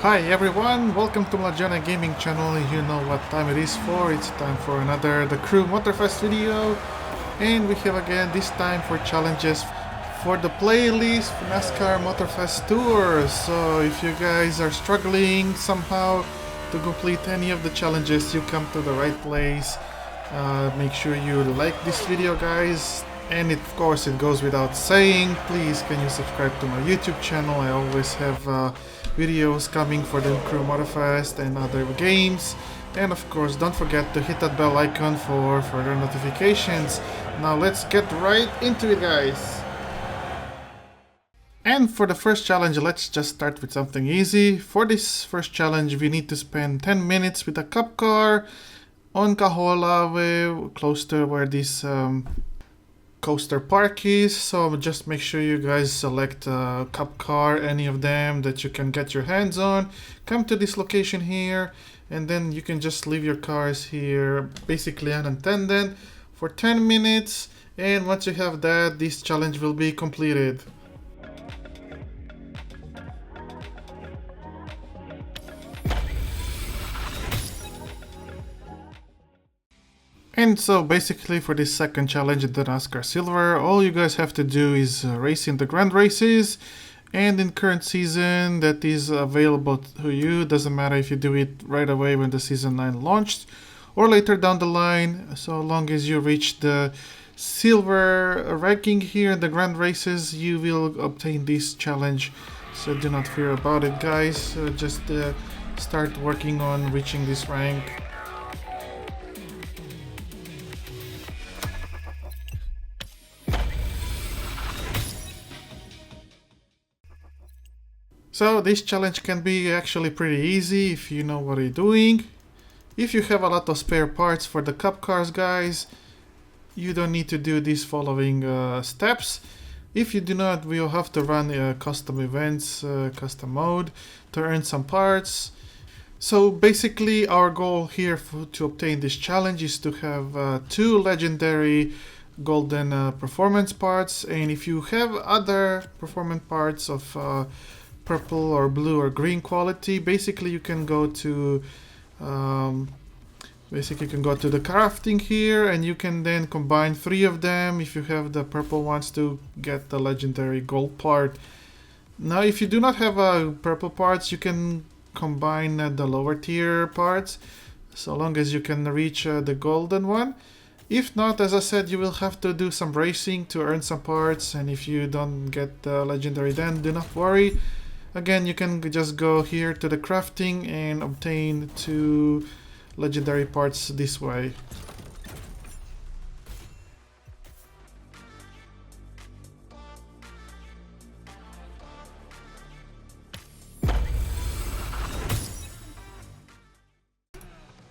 Hi everyone, welcome to MLAGGIONE Gaming Channel. You know what time it is for. It's time for another The Crew Motorfest video. And we have again this time for challenges for the playlist for NASCAR Motorfest Tour. So if you guys are struggling somehow to complete any of the challenges, you come to the right place. Make sure you like this video, guys. And of course it goes without saying, please can you subscribe to my YouTube channel. I always have videos coming for the Crew Motorfest and other games. And of course don't forget to hit that bell icon for further notifications. Now let's get right into it, guys. And for the first challenge, let's just start with something easy. For this first challenge we need to spend 10 minutes with a cup car on Kaho'olawe, close to where this coaster park is. So just make sure you guys select a cup car, any of them that you can get your hands on. Come to this location here and then you can just leave your cars here basically unattended for 10 minutes, and once you have that, this challenge will be completed. And so basically for this second challenge in the NASCAR Silver, all you guys have to do is race in the grand races, and in current season that is available to you. Doesn't matter if you do it right away when the season 9 launched or later down the line, so long as you reach the silver ranking here in the grand races, you will obtain this challenge. So do not fear about it, guys. Just start working on reaching this rank. So this challenge can be actually pretty easy if you know what you're doing. If you have a lot of spare parts for the cup cars, guys, you don't need to do these following steps. If you do not, we'll have to run custom events, custom mode to earn some parts. So basically our goal here to obtain this challenge is to have 2 legendary golden performance parts, and if you have other performance parts of purple or blue or green quality, basically you can go to the crafting here, and you can then combine 3 of them if you have the purple ones to get the legendary gold part. Now if you do not have purple parts, you can combine the lower tier parts so long as you can reach the golden one. If not, as I said, you will have to do some racing to earn some parts, and if you don't get the legendary, then do not worry. Again, you can just go here to the crafting and obtain 2 legendary parts this way.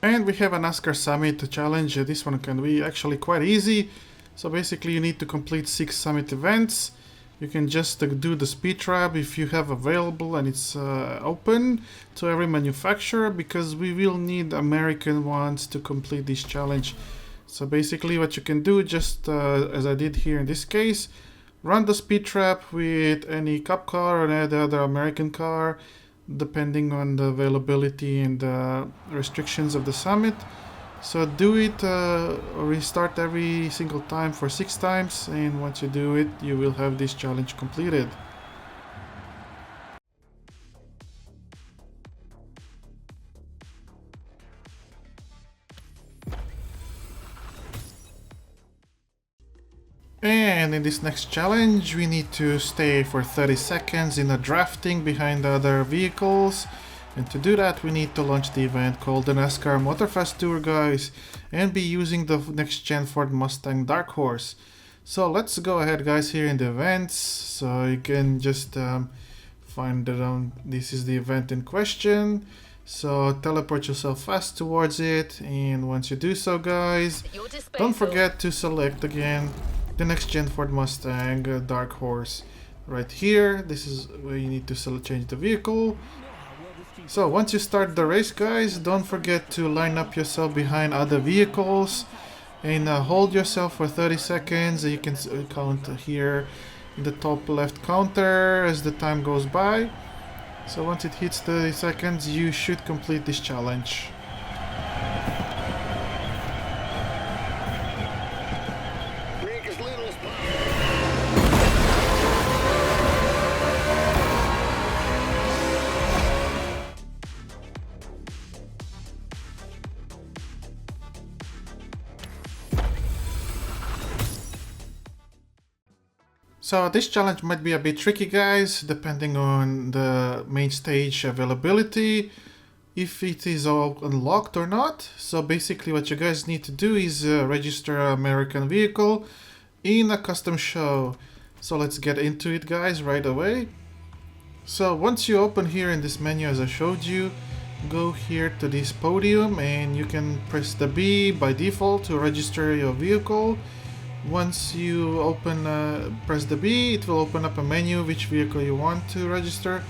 And we have a NASCAR Summit challenge. This one can be actually quite easy. So basically you need to complete 6 Summit events. You can just do the speed trap if you have available, and it's open to every manufacturer because we will need American ones to complete this challenge. So basically what you can do, just as I did here in this case, run the speed trap with any cup car or any other American car, depending on the availability and the restrictions of the summit. So do it, restart every single time for 6 times, and once you do it, you will have this challenge completed. And in this next challenge, we need to stay for 30 seconds in a drafting behind the other vehicles. And to do that, we need to launch the event called the NASCAR Motorfest Tour, guys, and be using the next gen Ford Mustang Dark Horse. So let's go ahead, guys, here in the events. So you can just find this is the event in question. So teleport yourself fast towards it, and once you do so, guys, don't forget to select again the next gen Ford Mustang Dark Horse right here. This is where you need to change the vehicle. So once you start the race, guys, don't forget to line up yourself behind other vehicles and hold yourself for 30 seconds. You can count here in the top left counter as the time goes by. So once it hits 30 seconds, you should complete this challenge. So this challenge might be a bit tricky, guys, depending on the main stage availability, if it is all unlocked or not. So basically what you guys need to do is register an American vehicle in a custom show. So let's get into it, guys, right away. So once you open here in this menu as I showed you, go here to this podium and you can press the B by default to register your vehicle. Once you press the B, it will open up a menu which vehicle you want to register.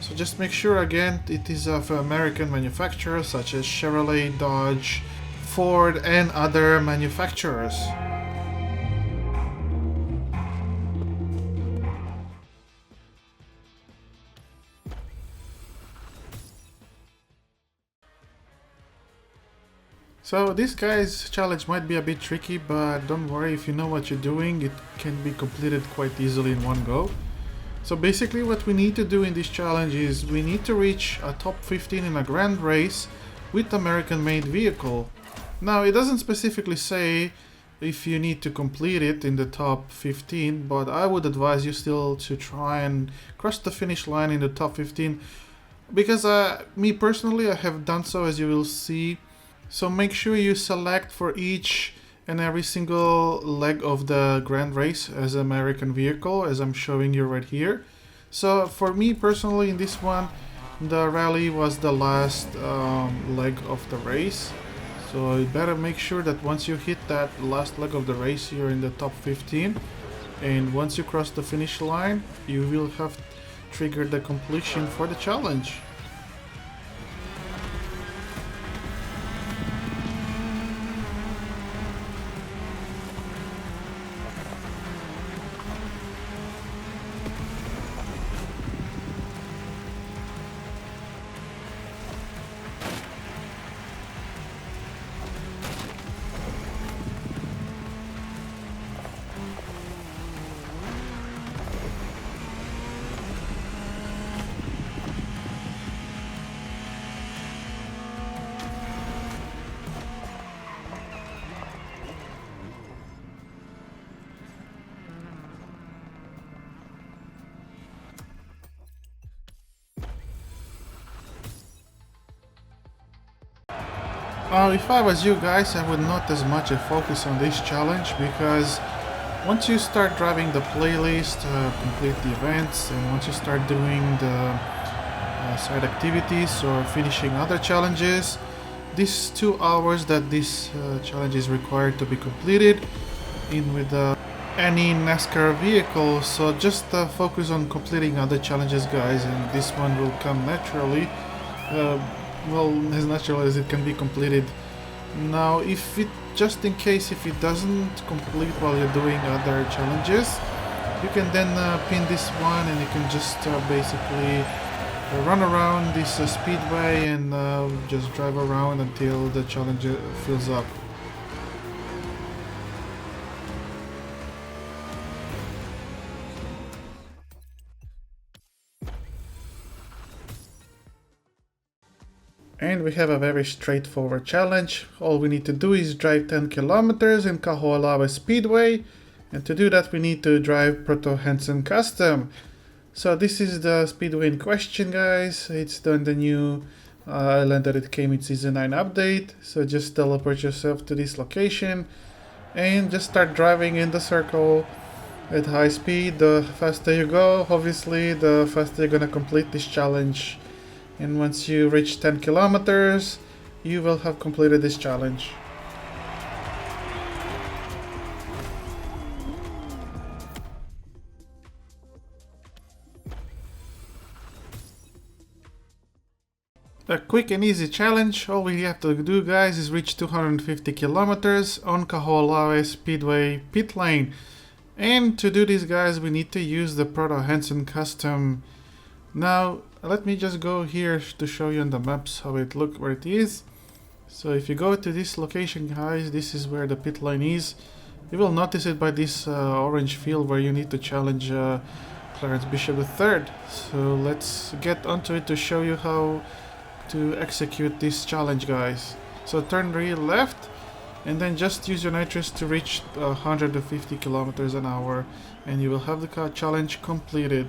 So just make sure again it is of American manufacturers such as Chevrolet, Dodge, Ford and other manufacturers. So this guy's challenge might be a bit tricky, but don't worry, if you know what you're doing, it can be completed quite easily in one go. So basically what we need to do in this challenge is we need to reach a top 15 in a grand race with American made vehicle. Now it doesn't specifically say if you need to complete it in the top 15, but I would advise you still to try and cross the finish line in the top 15, because me personally, I have done so, as you will see. So make sure you select for each and every single leg of the grand race as American vehicle, as I'm showing you right here. So for me personally, in this one, the rally was the last leg of the race. So you better make sure that once you hit that last leg of the race, you're in the top 15. And once you cross the finish line, you will have triggered the completion for the challenge. If I was you guys, I would not as much focus on this challenge, because once you start driving the playlist, complete the events, and once you start doing the side activities or finishing other challenges, these 2 hours that this challenge is required to be completed in with any NASCAR vehicle. So just focus on completing other challenges, guys, and this one will come naturally. Well, as natural as it can be completed. Now, if it, just in case if it doesn't complete while you're doing other challenges, you can then pin this one and you can just basically run around this speedway and just drive around until the challenge fills up. And we have a very straightforward challenge. All we need to do is drive 10 kilometers in Kaho'olawe Speedway. And to do that we need to drive Proto Hansen Custom. So this is the speedway in question, guys. It's the new island that it came in Season 9 update. So just teleport yourself to this location and just start driving in the circle at high speed. The faster you go, obviously, the faster you're gonna complete this challenge. And once you reach 10 kilometers, you will have completed this challenge. A quick and easy challenge. All we have to do, guys, is reach 250 kilometers on Kaho'olawe Speedway pit lane. And to do this, guys, we need to use the Proto Hansen Custom. Now, let me just go here to show you on the maps how it look where it is. So if you go to this location, guys, this is where the pit lane is. You will notice it by this orange field where you need to challenge Clarence Bishop III. So let's get onto it to show you how to execute this challenge, guys. So turn real left and then just use your nitrous to reach 150 kilometers an hour and you will have the challenge completed.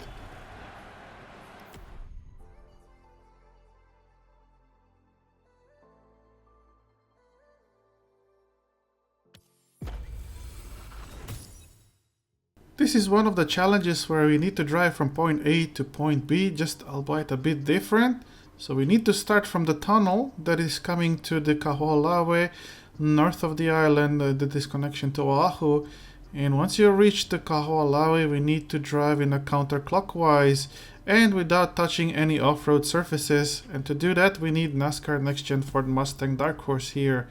This is one of the challenges where we need to drive from point A to point B, just albeit a bit different. So we need to start from the tunnel that is coming to the Kaho'olawe, north of the island, the disconnection to Oahu. And once you reach the Kaho'olawe, we need to drive in a counterclockwise and without touching any off-road surfaces. And to do that, we need NASCAR Next Gen Ford Mustang Dark Horse here.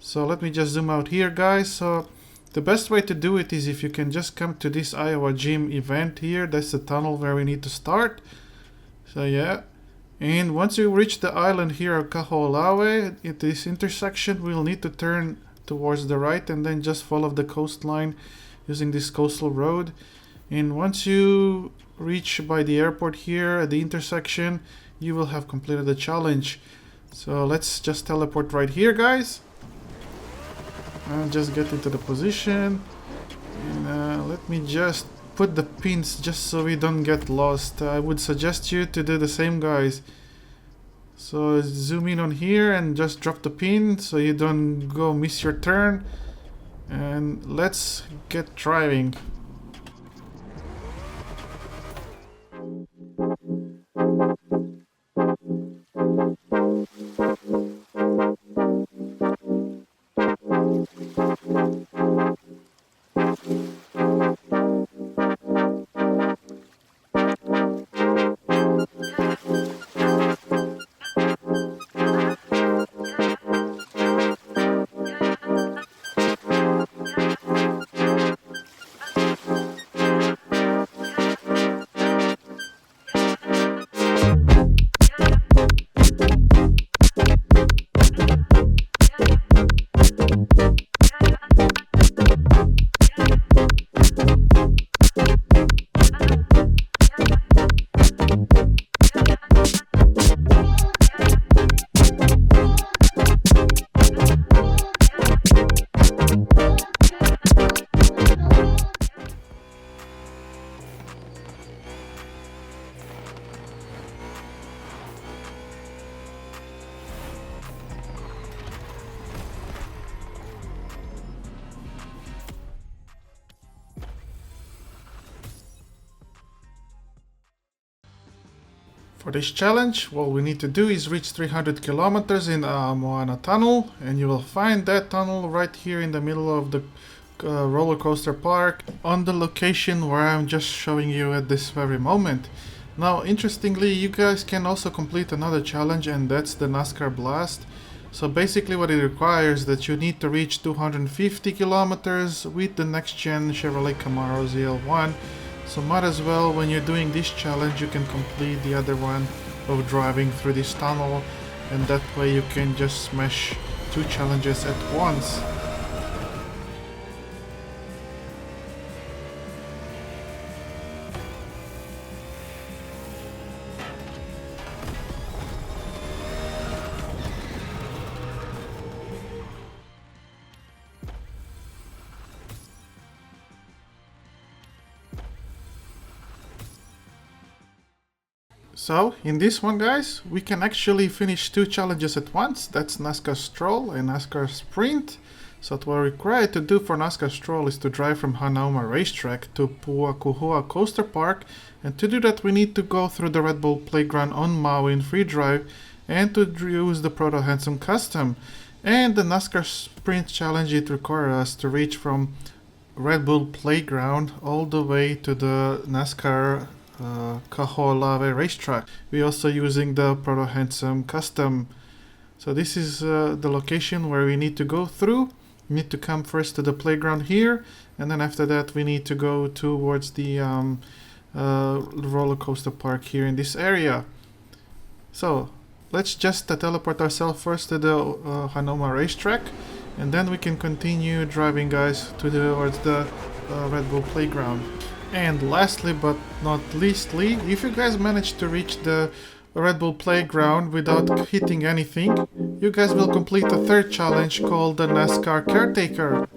So let me just zoom out here, guys. So the best way to do it is if you can just come to this Iowa Gym event here. That's the tunnel where we need to start. So yeah. And once you reach the island here of Kaho'olawe, at this intersection, we'll need to turn towards the right and then just follow the coastline using this coastal road. And once you reach by the airport here at the intersection, you will have completed the challenge. So let's just teleport right here, guys. And just get into the position. And let me just put the pins just so we don't get lost. I would suggest you to do the same, guys. So zoom in on here and just drop the pin so you don't go miss your turn. And let's get driving. For this challenge, what we need to do is reach 300 kilometers in Moana Tunnel, and you will find that tunnel right here in the middle of the roller coaster park on the location where I'm just showing you at this very moment. Now, interestingly, you guys can also complete another challenge, and that's the NASCAR Blast. So basically what it requires is that you need to reach 250 kilometers with the next gen Chevrolet Camaro ZL1. So might as well, when you're doing this challenge, you can complete the other one of driving through this tunnel, and that way you can just smash two challenges at once. So, in this one, guys, we can actually finish two challenges at once. That's NASCAR Stroll and NASCAR Sprint. So what we're required to do for NASCAR Stroll is to drive from Hanauma Racetrack to Pu'akuhua Coaster Park. And to do that, we need to go through the Red Bull Playground on Maui in free drive and to use the Proto Handsome Custom. And the NASCAR Sprint challenge, it requires us to reach from Red Bull Playground all the way to the NASCAR Kaho'olawe racetrack. We're also using the Proto Handsome Custom. So this is the location where we need to go through. We need to come first to the playground here, and then after that we need to go towards the roller coaster park here in this area. So let's just teleport ourselves first to the Hanoma racetrack, and then we can continue driving, guys, towards the Red Bull playground. And lastly but not leastly, if you guys manage to reach the Red Bull playground without hitting anything, you guys will complete the third challenge called the NASCAR Caretaker.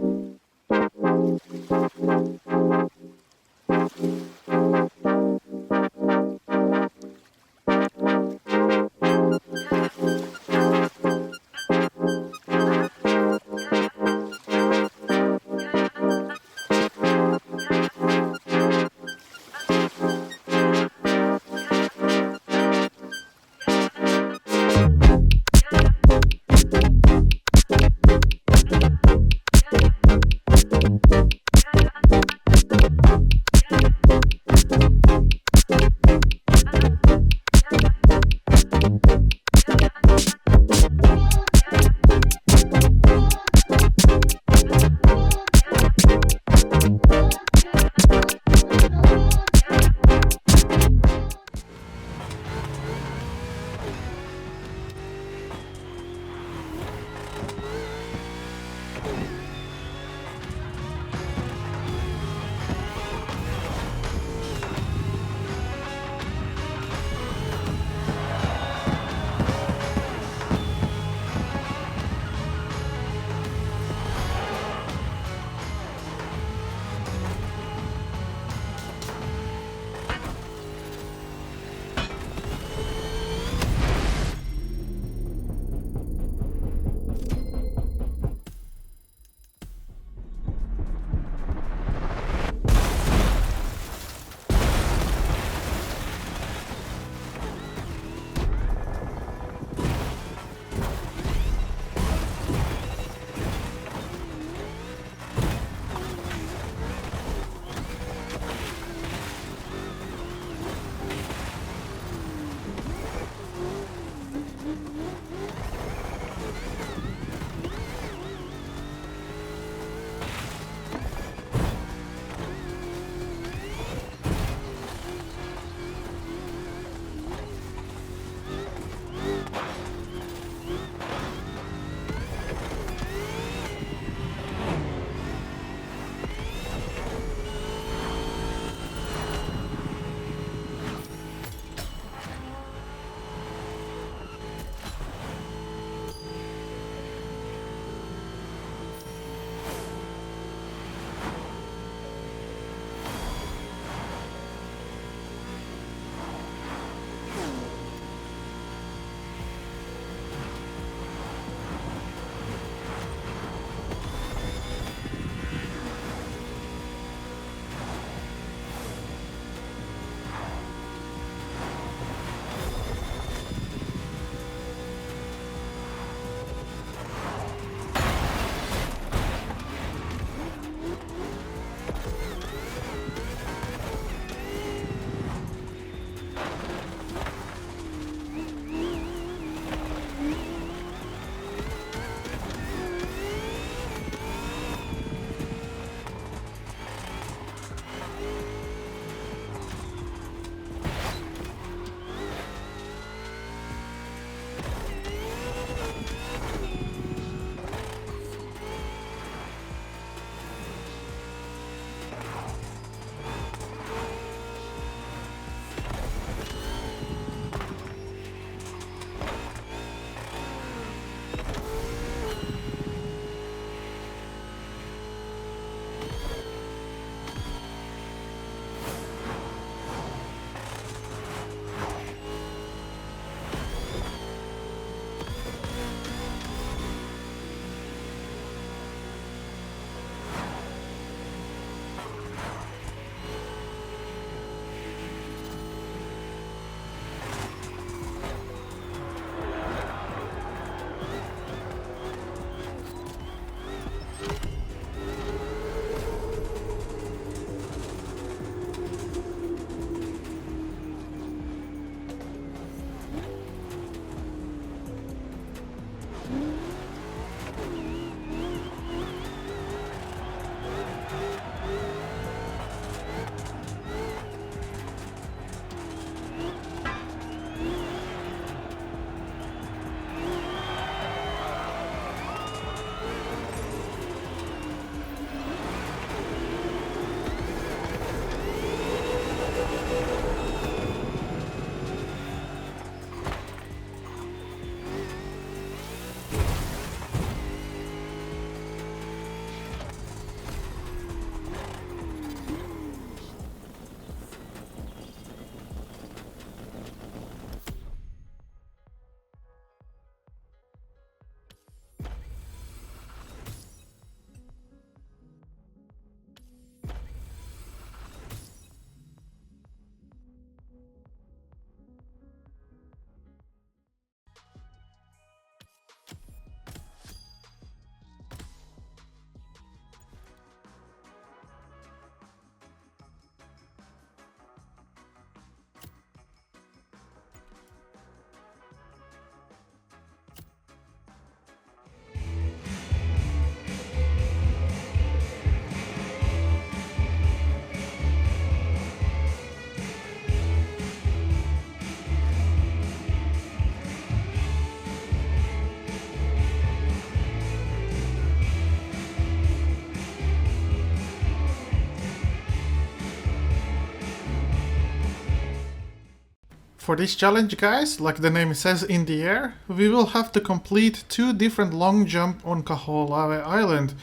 For this challenge, guys, like the name says, in the air, we will have to complete 2 different long jumps on Kaho'olawe Island.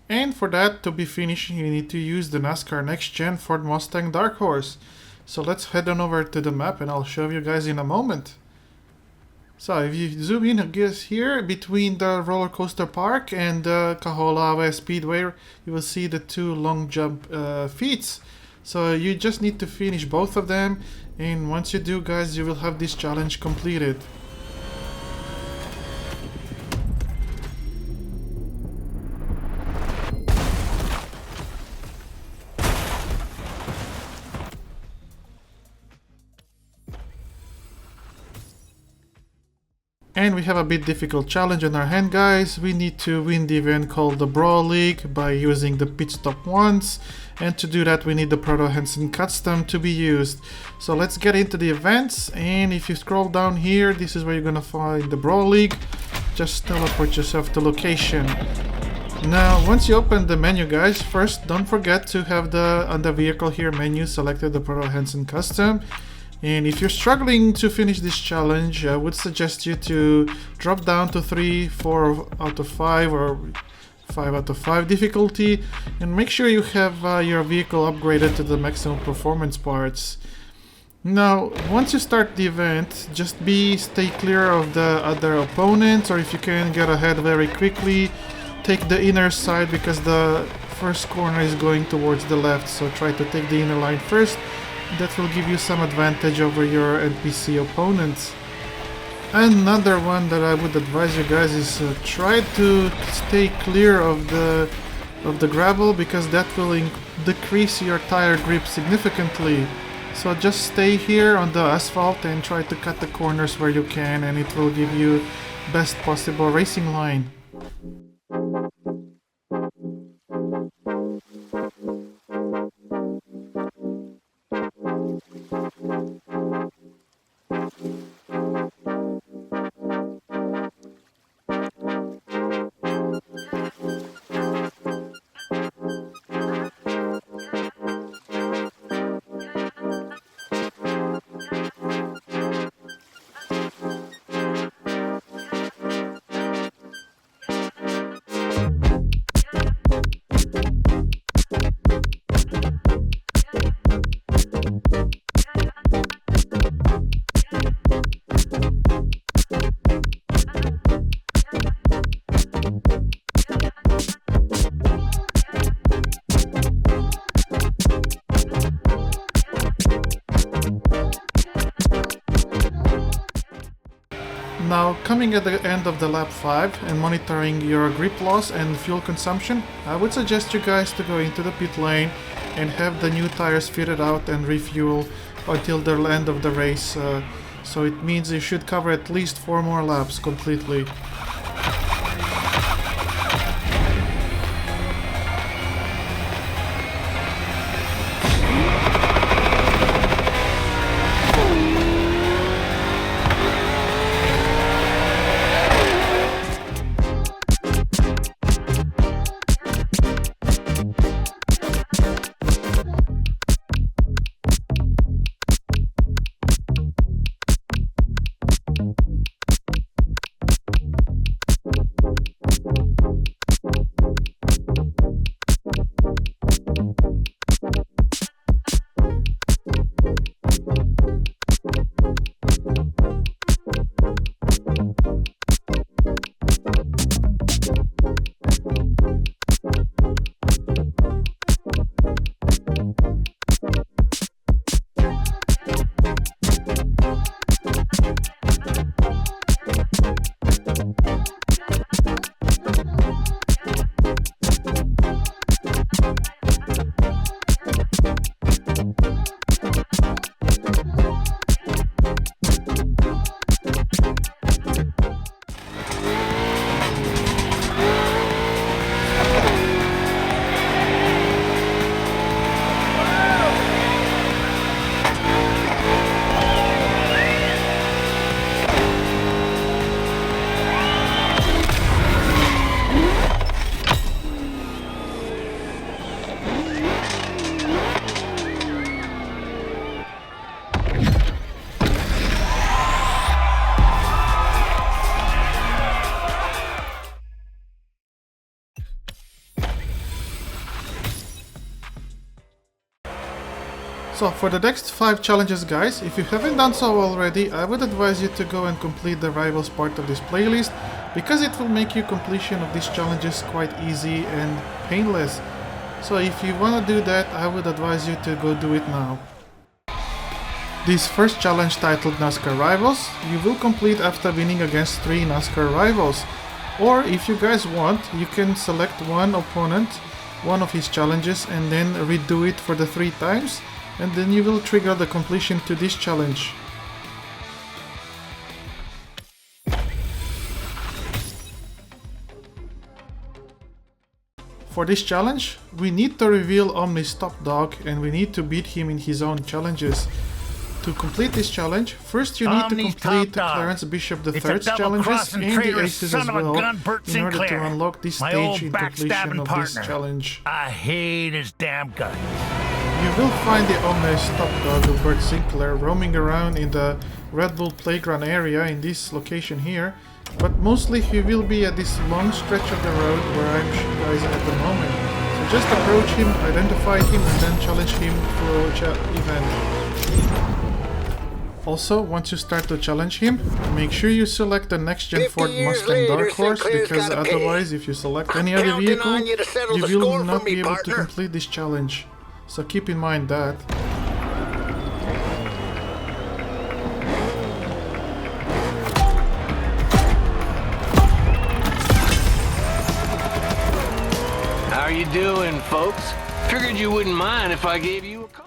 And for that to be finished, you need to use the NASCAR Next Gen Ford Mustang Dark Horse. So let's head on over to the map and I'll show you guys in a moment. So if you zoom in, I guess here between the roller coaster park and the Kaho'olawe Speedway, you will see the 2 long jump feats. So you just need to finish both of them, and once you do, guys, you will have this challenge completed. And we have a bit difficult challenge on our hand, guys. We need to win the event called the Brawl League by using the pit stop once. And to do that, we need the Proto Hansen custom to be used. So let's get into the events. And if you scroll down here, this is where you're gonna find the Brawl League. Just teleport yourself to location. Now, once you open the menu, guys, first don't forget to have on the vehicle here menu selected the Proto Hansen custom. And if you're struggling to finish this challenge, I would suggest you to drop down to 3, 4 out of 5 or 5 out of 5 difficulty, and make sure you have your vehicle upgraded to the maximum performance parts. Now, once you start the event, just stay clear of the other opponents, or if you can get ahead very quickly, take the inner side because the first corner is going towards the left, so try to take the inner line first. That will give you some advantage over your NPC opponents. Another one that I would advise you guys is try to stay clear of the gravel, because that will decrease your tire grip significantly. So just stay here on the asphalt and try to cut the corners where you can, and it will give you best possible racing line. Now, coming at the end of the lap 5 and monitoring your grip loss and fuel consumption, I would suggest you guys to go into the pit lane and have the new tires fitted out and refuel until the end of the race. So it means you should cover at least 4 more laps completely. So for the next 5 challenges guys, if you haven't done so already, I would advise you to go and complete the Rivals part of this playlist, because it will make you completion of these challenges quite easy and painless. So if you want to do that, I would advise you to go do it now. This first challenge, titled NASCAR Rivals, you will complete after winning against 3 NASCAR rivals. Or if you guys want, you can select one opponent, one of his challenges, and then redo it for the 3 times, and then you will trigger the completion to this challenge. For this challenge, we need to reveal Omni's top dog, and we need to beat him in his own challenges. To complete this challenge, first you need to complete the Clarence Bishop III's challenges and the Aces as well, in order to unlock this stage in completion of this challenge. I hate his damn gun. You will find the Omni's top dog of Bert Sinclair roaming around in the Red Bull playground area in this location here, but mostly he will be at this long stretch of the road where I'm guys at the moment. So just approach him, identify him, and then challenge him for event. Also, once you start to challenge him, make sure you select the next-gen Ford Mustang Dark Horse, because otherwise if you select any other vehicle, you will not be able to complete this challenge. So keep in mind that. How you doing, folks? Figured you wouldn't mind if I gave you a call.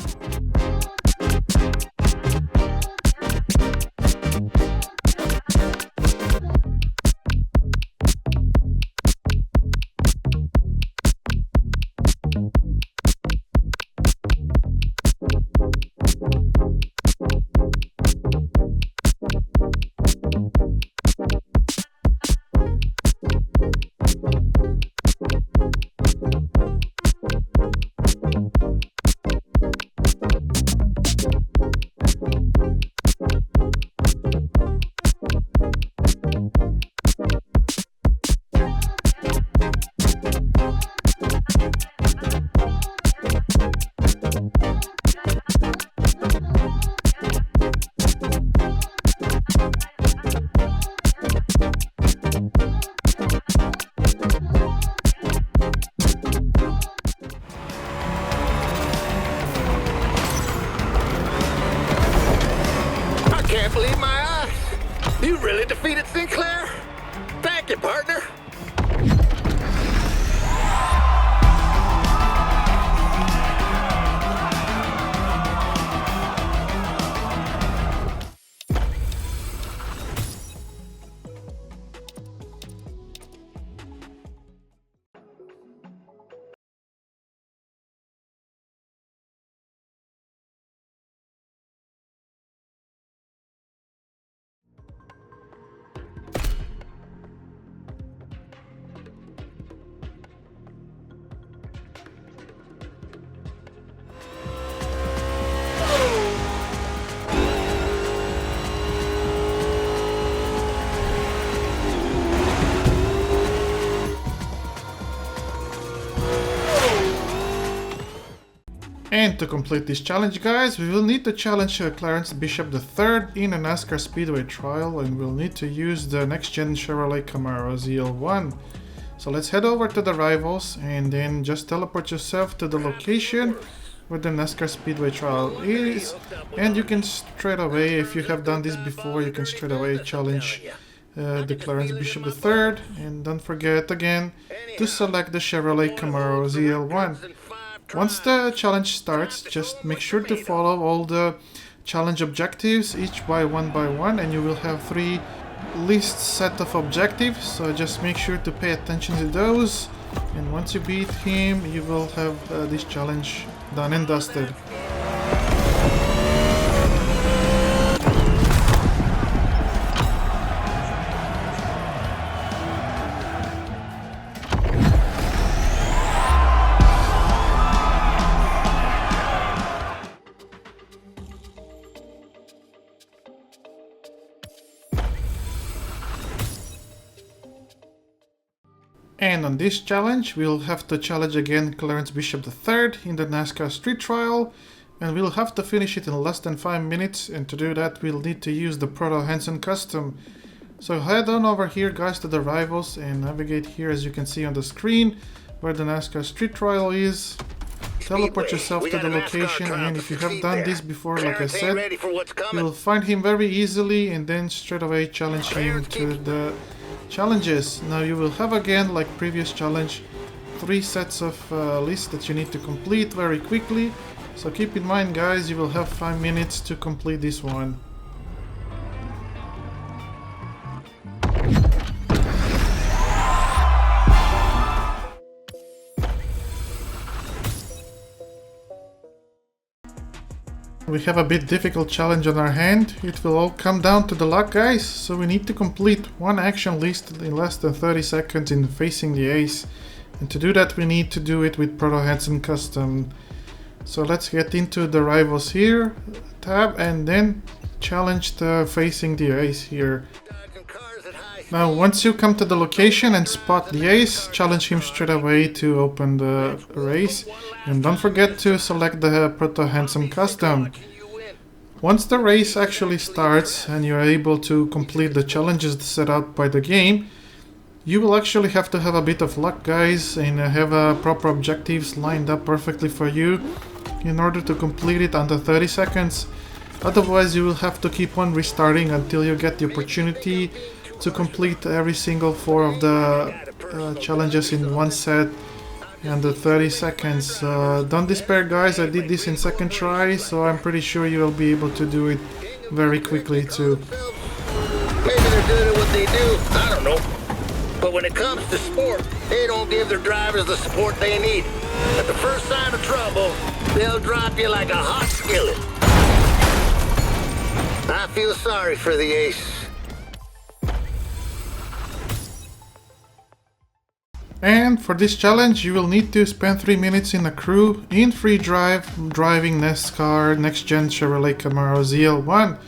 Can't believe my eyes. You really defeated Sinclair? Thank you, partner. And to complete this challenge guys, we will need to challenge Clarence Bishop III in a NASCAR Speedway trial, and we'll need to use the next-gen Chevrolet Camaro ZL1. So let's head over to the Rivals and then just teleport yourself to the location where the NASCAR Speedway trial is, and you can straight away, if you have done this before, you can straight away challenge the Clarence Bishop III, and don't forget again to select the Chevrolet Camaro ZL1. Once the challenge starts, just make sure to follow all the challenge objectives each by one, and you will have 3 list set of objectives, so just make sure to pay attention to those, and once you beat him you will have this challenge done and dusted. And on this challenge, we'll have to challenge again Clarence Bishop III in the NASCAR Street Trial, and we'll have to finish it in less than 5 minutes, and to do that we'll need to use the Proto Hansen custom. So head on over here guys to the Rivals and navigate here as you can see on the screen where the NASCAR Street Trial is. Teleport yourself to the location, and if you have done this before, like I said, you'll find him very easily and then straight away challenge him to the challenges. Now you will have again, like previous challenge, 3 sets of lists that you need to complete very quickly. So keep in mind guys, you will have 5 minutes to complete this one. We have a bit difficult challenge on our hand. It will all come down to the luck guys, so we need to complete one action list in less than 30 seconds in facing the ace. And to do that we need to do it with Proto Hansen custom. So let's get into the Rivals here, tab, and then challenge the facing the ace here. Now once you come to the location and spot the ace, challenge him straight away to open the race, and don't forget to select the Proto Hansen custom. Once the race actually starts and you're able to complete the challenges set out by the game, you will actually have to have a bit of luck guys and have proper objectives lined up perfectly for you in order to complete it under 30 seconds. Otherwise you will have to keep on restarting until you get the opportunity to complete every single 4 of the challenges in one set under 30 seconds. Don't despair guys, I did this in second try, so I'm pretty sure you will be able to do it very quickly too. Maybe they're good at what they do, I don't know. But when it comes to sport, they don't give their drivers the support they need. At the first sign of trouble, they'll drop you like a hot skillet. I feel sorry for the ace. And for this challenge you will need to spend 3 minutes in a crew in free drive driving NASCAR Next Gen Chevrolet Camaro ZL1.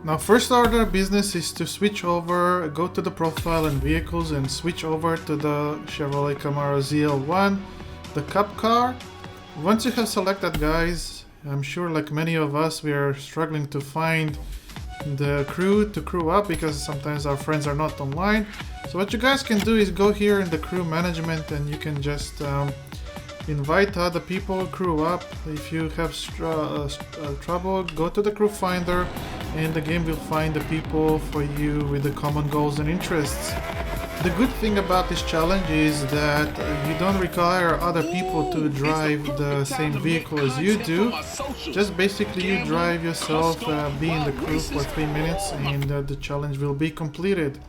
Now first order of business is to switch over, go to the profile and vehicles and switch over to the Chevrolet Camaro ZL1, the Cup car. Once you have selected guys, I'm sure like many of us we are struggling to find the crew to crew up because sometimes our friends are not online. So what you guys can do is go here in the crew management and you can just invite other people, crew up. If you have trouble, go to the crew finder and the game will find the people for you with the common goals and interests. The good thing about this challenge is that you don't require other people to drive the same vehicle as you do. Just basically you drive yourself, be in the crew for 3 minutes and the challenge will be completed.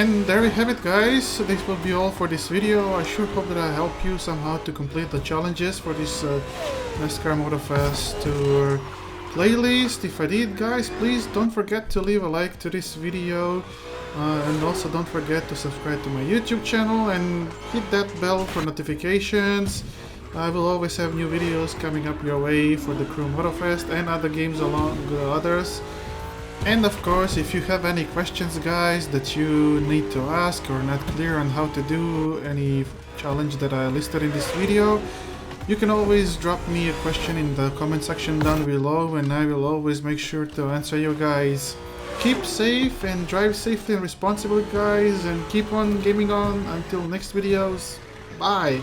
And there we have it, guys. This will be all for this video. I sure hope that I help you somehow to complete the challenges for this NASCAR Motorfest Tour playlist. If I did, guys, please don't forget to leave a like to this video. And also don't forget to subscribe to my YouTube channel and hit that bell for notifications. I will always have new videos coming up your way for the Crew Motorfest and other games along the others. And of course, if you have any questions, guys, that you need to ask or not clear on how to do any challenge that I listed in this video, you can always drop me a question in the comment section down below and I will always make sure to answer you guys. Keep safe and drive safely and responsibly, guys, and keep on gaming on until next videos. Bye!